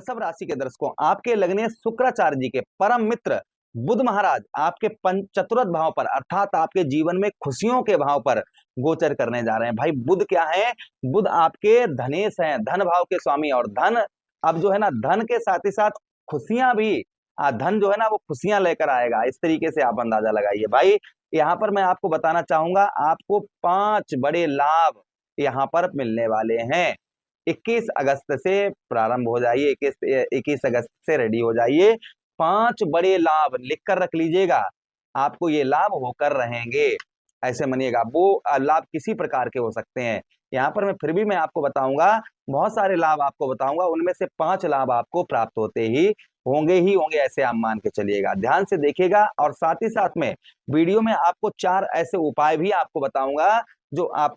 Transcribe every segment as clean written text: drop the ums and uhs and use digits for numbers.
वृषभ राशि के दर्शकों, आपके लगने शुक्राचार्य जी के परम मित्र बुध महाराज आपके चतुर्थ भाव पर अर्थात आपके जीवन में खुशियों के भाव पर गोचर करने जा रहे हैं। भाई बुध क्या है? बुध आपके धनेश हैं, धन भाव के स्वामी। और धन अब जो है ना, धन के साथ ही साथ खुशियां भी, धन जो है ना वो खुशियां लेकर आएगा। इस तरीके से आप अंदाजा लगाइए। भाई यहाँ पर मैं आपको बताना चाहूंगा, आपको 5 बड़े लाभ यहाँ पर मिलने वाले हैं। 21 अगस्त से प्रारंभ हो जाइए, 21 अगस्त से रेडी हो जाइए। 5 बड़े लाभ लिख कर रख लीजिएगा, आपको ये लाभ होकर रहेंगे। ऐसे मानिएगा, वो लाभ किसी प्रकार के हो सकते हैं। यहाँ पर मैं आपको बताऊंगा, बहुत सारे लाभ आपको बताऊंगा, उनमें से 5 लाभ आपको प्राप्त होते ही होंगे, ऐसे आप मान के चलिएगा। ध्यान से देखिएगा। और साथ ही साथ में वीडियो में आपको 4 ऐसे उपाय भी आपको बताऊंगा जो आप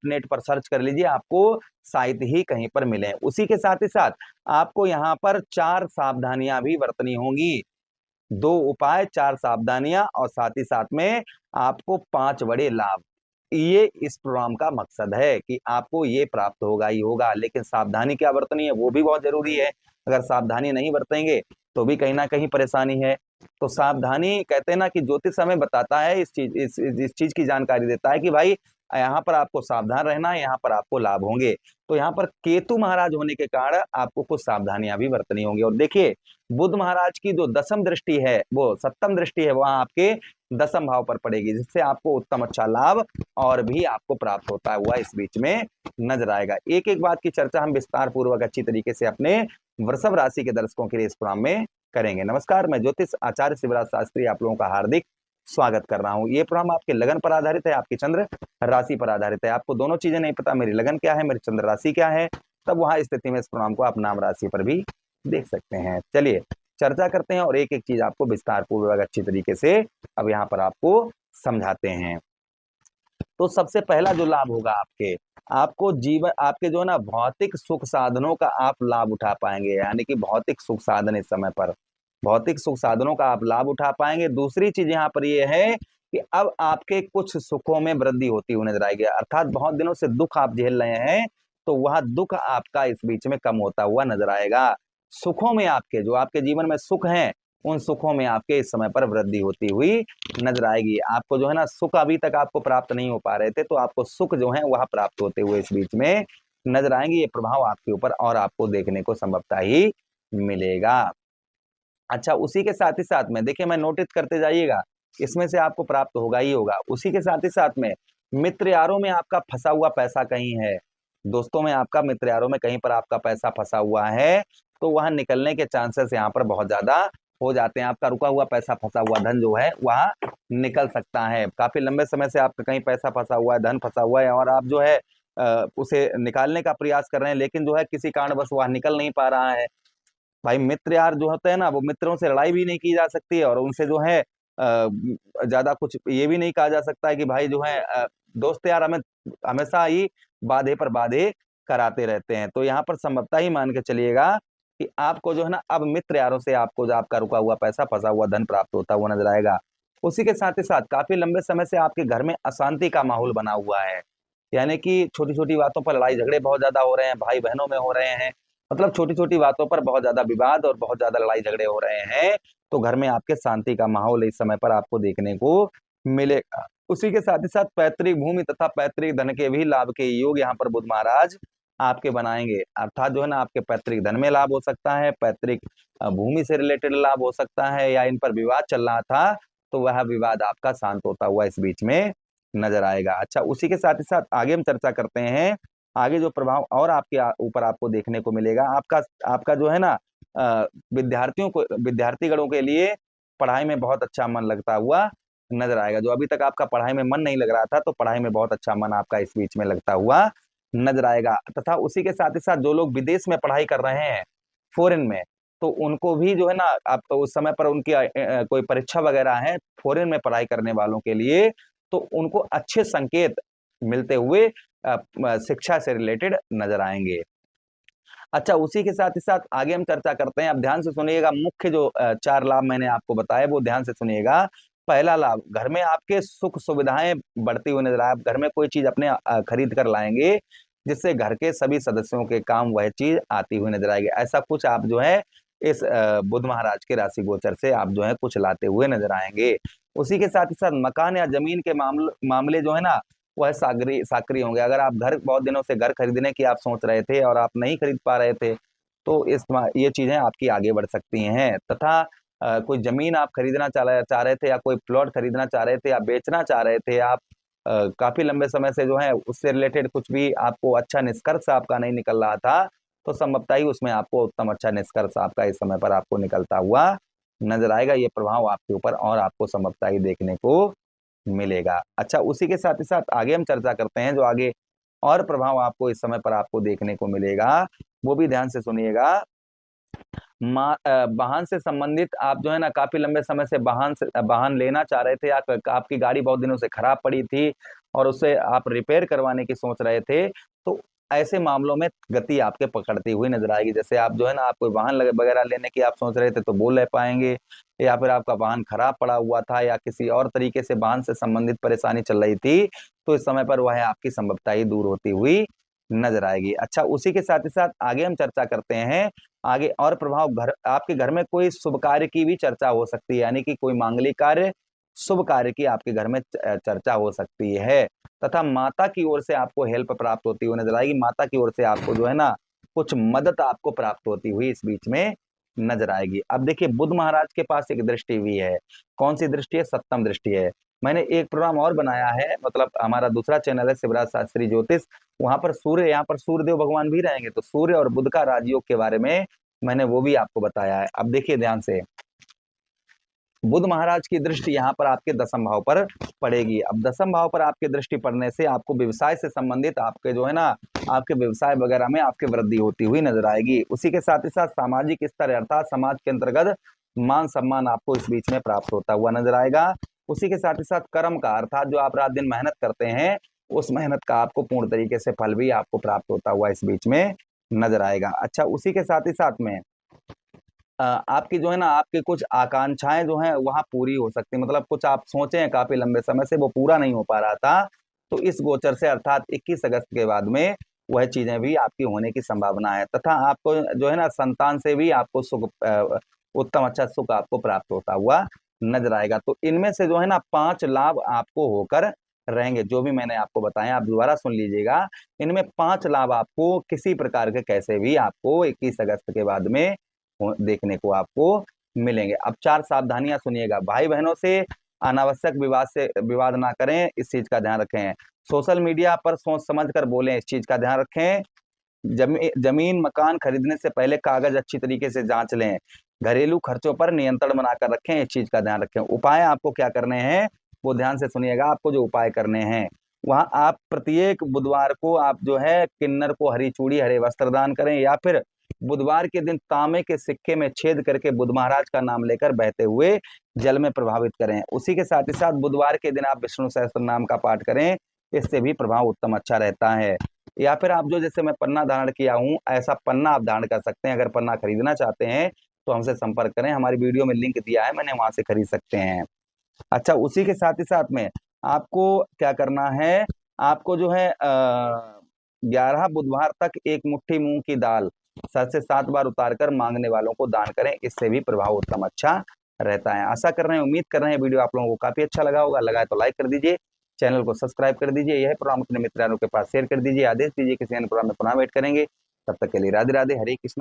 नेट पर सर्च कर लीजिए, आपको शायद ही कहीं पर मिले। उसी के साथ ही साथ आपको यहाँ पर 4 सावधानियां भी बरतनी होंगी। 2 उपाय, 4 सावधानियां, और साथ ही साथ में आपको 5 बड़े लाभ। ये इस प्रोग्राम का मकसद है कि आपको ये प्राप्त होगा ही होगा, लेकिन सावधानी क्या बरतनी है वो भी बहुत जरूरी है। अगर सावधानी नहीं बरतेंगे तो भी कहीं ना कहीं परेशानी है। तो सावधानी कहते हैं ना कि ज्योतिष हमें बताता है, इस चीज की जानकारी देता है कि भाई यहाँ पर आपको सावधान रहना है, यहाँ पर आपको लाभ होंगे। तो यहाँ पर केतु महाराज होने के कारण आपको कुछ सावधानियां भी बरतनी होंगी। और देखिए, बुध महाराज की जो दसम दृष्टि है, वो सप्तम दृष्टि है, वहां आपके दसम भाव पर पड़ेगी, जिससे आपको उत्तम अच्छा लाभ और भी आपको प्राप्त होता हुआ इस बीच में नजर आएगा। एक एक बात की चर्चा हम विस्तार पूर्वक अच्छी तरीके से अपने वृषभ राशि के दर्शकों के लिए इस प्रोग्राम में करेंगे। नमस्कार, मैं ज्योतिष आचार्य शिवराज शास्त्री आप लोगों का हार्दिक स्वागत कर रहा हूँ। ये प्रोग्राम आपके लगन पर आधारित है, आपकी चंद्र राशि पर आधारित है। आपको दोनों चीजें नहीं पता, मेरी लगन क्या है, मेरी चंद्र राशि क्या है, तब वहां स्थिति में इस प्रोग्राम को आप नाम राशि पर भी देख सकते हैं। चलिए चर्चा करते हैं और एक एक चीज आपको विस्तार पूर्वक अच्छी तरीके से अब यहाँ पर आपको समझाते हैं। तो सबसे पहला जो लाभ होगा आपको जीवन, आपके जो है ना भौतिक सुख साधनों का आप लाभ उठा पाएंगे। यानी कि भौतिक सुख साधन इस समय पर, भौतिक सुख साधनों का आप लाभ उठा पाएंगे। दूसरी चीज यहाँ पर ये है कि अब आपके कुछ सुखों में वृद्धि होती हुई नजर आएगी। अर्थात बहुत दिनों से दुख आप झेल रहे हैं, तो वह दुख आपका इस बीच में कम होता हुआ नजर आएगा। सुखों में आपके, जो आपके जीवन में सुख हैं, उन सुखों में आपके इस समय पर वृद्धि होती हुई नजर आएगी। आपको जो है ना सुख अभी तक आपको प्राप्त नहीं हो पा रहे थे, तो आपको सुख जो है वह प्राप्त होते हुए इस बीच में नजर आएंगे। ये प्रभाव आपके ऊपर और आपको देखने को संभवतः ही मिलेगा। अच्छा, उसी के साथ ही साथ में देखिए, मैं नोटिस करते जाइएगा, इसमें से आपको प्राप्त होगा ही होगा। उसी के साथ ही साथ में मित्र यारों में आपका फंसा हुआ पैसा कहीं है, दोस्तों में आपका, मित्र यारों में कहीं पर आपका पैसा फंसा हुआ है, तो वहां निकलने के चांसेस यहाँ पर बहुत ज्यादा हो जाते हैं। आपका रुका हुआ पैसा, फंसा हुआ धन जो है वह निकल सकता है। काफी लंबे समय से आपका कहीं पैसा फंसा हुआ है, धन फंसा हुआ है, और आप जो है उसे निकालने का प्रयास कर रहे हैं, लेकिन जो है किसी कारणवश वह निकल नहीं पा रहा है। भाई मित्र यार जो होते हैं ना, वो मित्रों से लड़ाई भी नहीं की जा सकती है, और उनसे जो है ज्यादा कुछ ये भी नहीं कहा जा सकता है कि भाई जो है दोस्त यार हमें हमेशा ही बाधे पर बाधे कराते रहते हैं। तो यहाँ पर संभवतः ही मान के चलिएगा कि आपको जो है ना अब मित्र यारों से आपको जो आपका रुका हुआ पैसा, फंसा हुआ धन प्राप्त होता हुआ नजर आएगा। उसी के साथ ही साथ काफी लंबे समय से आपके घर में अशांति का माहौल बना हुआ है। यानी कि छोटी छोटी बातों पर लड़ाई झगड़े बहुत ज्यादा हो रहे हैं, भाई बहनों में हो रहे हैं, मतलब छोटी छोटी बातों पर बहुत ज्यादा विवाद और बहुत ज्यादा लड़ाई झगड़े हो रहे हैं। तो घर में आपके शांति का माहौल इस समय पर आपको देखने को मिलेगा। उसी के साथ ही साथ पैतृक भूमि तथा पैतृक धन के भी लाभ के योग यहाँ पर बुध महाराज आपके बनाएंगे। अर्थात जो है ना आपके पैतृक धन में लाभ हो सकता है, पैतृक भूमि से रिलेटेड लाभ हो सकता है, या इन पर विवाद चल रहा था तो वह विवाद आपका शांत होता हुआ इस बीच में नजर आएगा। अच्छा, उसी के साथ ही साथ आगे हम चर्चा करते हैं, आगे जो प्रभाव और आपके ऊपर आपको देखने को मिलेगा। आपका जो है ना विद्यार्थी गणों के लिए पढ़ाई में बहुत अच्छा मन लगता हुआ नजर आएगा। जो अभी तक आपका पढ़ाई में मन नहीं लग रहा था, तो पढ़ाई में बहुत अच्छा मन आपका इस बीच में लगता हुआ नजर आएगा। तथा उसी के साथ ही साथ जो लोग विदेश में पढ़ाई कर रहे हैं, फॉरेन में, तो उनको भी जो है ना आप तो उस समय पर उनकी कोई परीक्षा वगैरह है फॉरेन में पढ़ाई करने वालों के लिए, तो उनको अच्छे संकेत मिलते हुए शिक्षा से रिलेटेड नजर आएंगे। अच्छा, उसी के साथ ही साथ आगे हम चर्चा करते हैं। अब ध्यान से सुनिएगा, मुख्य जो 4 लाभ मैंने आपको बताए वो ध्यान से सुनिएगा। पहला लाभ, घर में आपके सुख सुविधाएं बढ़ती हुई नजर आए। आप घर में कोई चीज अपने खरीद कर लाएंगे जिससे घर के सभी सदस्यों के काम वह चीज आती हुई नजर आएगी। ऐसा कुछ आप जो है इस बुध महाराज के राशि गोचर से आप जो है कुछ लाते हुए नजर आएंगे। उसी के साथ ही साथ मकान या जमीन के मामले जो है ना वह सक्रिय होंगे। अगर आप घर बहुत दिनों से घर खरीदने की आप सोच रहे थे और आप नहीं खरीद पा रहे थे, तो ये चीजें आपकी आगे बढ़ सकती हैं। तथा कोई जमीन आप खरीदना चाह रहे थे या कोई प्लॉट खरीदना चाह रहे थे या बेचना चाह रहे थे आप, काफी लंबे समय से जो है उससे रिलेटेड कुछ भी आपको अच्छा निष्कर्ष आपका नहीं निकल रहा था, तो संभवतः ही उसमें आपको उत्तम अच्छा निष्कर्ष आपका इस समय पर आपको निकलता हुआ नजर आएगा। ये प्रभाव आपके ऊपर और आपको संभवतः ही देखने को मिलेगा। अच्छा, उसी के साथ ही साथ आगे हम चर्चा करते हैं जो आगे और प्रभाव आपको इस समय पर आपको देखने को मिलेगा, वो भी ध्यान से सुनिएगा। वाहन से संबंधित आप जो है ना काफी लंबे समय से वाहन लेना चाह रहे थे, आपकी गाड़ी बहुत दिनों से खराब पड़ी थी और उसे आप रिपेयर करवाने की सोच रहे थे, तो ऐसे मामलों में गति आपके पकड़ती हुई नजर आएगी। जैसे आप जो है ना आप कोई वाहन वगैरह लेने की आप सोच रहे थे तो वो ले पाएंगे, या फिर आपका वाहन खराब पड़ा हुआ था या किसी और तरीके से वाहन से संबंधित परेशानी चल रही थी, तो इस समय पर वह आपकी संभवतः ही दूर होती हुई नजर आएगी। अच्छा, उसी के साथ ही साथ आगे हम चर्चा करते हैं आगे और प्रभाव। आपके घर में कोई शुभ कार्य की भी चर्चा हो सकती है, यानी कि कोई मांगलिक कार्य, शुभ कार्य की आपके घर में चर्चा हो सकती है। तथा माता की ओर से आपको हेल्प प्राप्त होती हुई नजर आएगी। माता की ओर से आपको जो है ना कुछ मदद आपको प्राप्त होती हुई इस बीच में नजर आएगी। अब देखिए, बुध महाराज के पास एक दृष्टि भी है। कौन सी दृष्टि है? सप्तम दृष्टि है। मैंने एक प्रोग्राम और बनाया है, मतलब हमारा दूसरा चैनल है शिवराज शास्त्री ज्योतिष, वहां पर यहाँ पर सूर्यदेव भगवान भी रहेंगे, तो सूर्य और बुध का राजयोग के बारे में मैंने वो भी आपको बताया है। अब देखिए ध्यान से, बुध महाराज की दृष्टि यहाँ पर आपके दसम भाव पर पड़ेगी। अब दसम भाव पर आपके दृष्टि पड़ने से आपको व्यवसाय से संबंधित आपके जो है ना आपके व्यवसाय वगैरह में आपके वृद्धि होती हुई नजर आएगी। उसी के साथ ही साथ सामाजिक स्तर अर्थात समाज के अंतर्गत मान सम्मान आपको इस बीच में प्राप्त होता हुआ नजर आएगा। उसी के साथ ही साथ कर्म का अर्थात जो आप रात दिन मेहनत करते हैं उस मेहनत का आपको पूर्ण तरीके से फल भी आपको प्राप्त होता हुआ इस बीच में नजर आएगा। अच्छा, उसी के साथ ही साथ में आपकी जो है ना आपकी कुछ आकांक्षाएं जो हैं वहां पूरी हो सकती, मतलब कुछ आप सोचे हैं काफी लंबे समय से वो पूरा नहीं हो पा रहा था, तो इस गोचर से अर्थात 21 अगस्त के बाद में वह चीजें भी आपकी होने की संभावना है। तथा आपको जो है ना संतान से भी आपको सुख, उत्तम अच्छा सुख आपको प्राप्त होता हुआ नजर आएगा। तो इनमें से जो है ना 5 लाभ आपको होकर रहेंगे, जो भी मैंने आपको बताया आप दोबारा सुन लीजिएगा। इनमें 5 लाभ आपको किसी प्रकार के कैसे भी आपको 21 अगस्त के बाद में देखने को आपको मिलेंगे। अब 4 सावधानियां सुनिएगा। भाई बहनों से अनावश्यक विवाद ना करें, इस चीज का ध्यान रखें। सोशल मीडिया पर सोच समझ कर बोलें, इस चीज का ध्यान रखें। जमीन मकान खरीदने से पहले कागज अच्छी तरीके से जांच लें। घरेलू खर्चों पर नियंत्रण बनाकर रखें, इस चीज का ध्यान रखें। उपाय आपको क्या करने हैं वो ध्यान से सुनिएगा। आपको जो उपाय करने हैं वहां आप प्रत्येक बुधवार को आप जो है किन्नर को हरी चूड़ी हरे वस्त्र दान करें, या फिर बुधवार के दिन तांबे के सिक्के में छेद करके बुध महाराज का नाम लेकर बहते हुए जल में प्रभावित करें। उसी के साथ ही साथ बुधवार के दिन आप विष्णु सहस्त्र नाम का पाठ करें, इससे भी प्रभाव उत्तम अच्छा रहता है। या फिर आप जो जैसे मैं पन्ना धारण किया हूं ऐसा पन्ना आप धारण कर सकते हैं। अगर पन्ना खरीदना चाहते हैं तो हमसे संपर्क करें, हमारी वीडियो में लिंक दिया है, मैंने वहां से खरीद सकते हैं। अच्छा, उसी के साथ ही साथ में आपको क्या करना है, आपको जो है 11 बुधवार तक एक मुट्ठी मूंग की दाल 7 से 7 बार उतारकर मांगने वालों को दान करें, इससे भी प्रभाव उत्तम अच्छा रहता है। आशा कर रहे हैं, उम्मीद कर रहे हैं वीडियो आप लोगों को काफी अच्छा लगा होगा। लगा है तो लाइक कर दीजिए, चैनल को सब्सक्राइब कर दीजिए, यह प्रोग्राम अपने मित्रों के पास शेयर कर दीजिए, आदेश दीजिए किसी अन्य प्रोग्राम में पुनः वेट करेंगे। तब तक के लिए राधे राधे, हरे कृष्ण।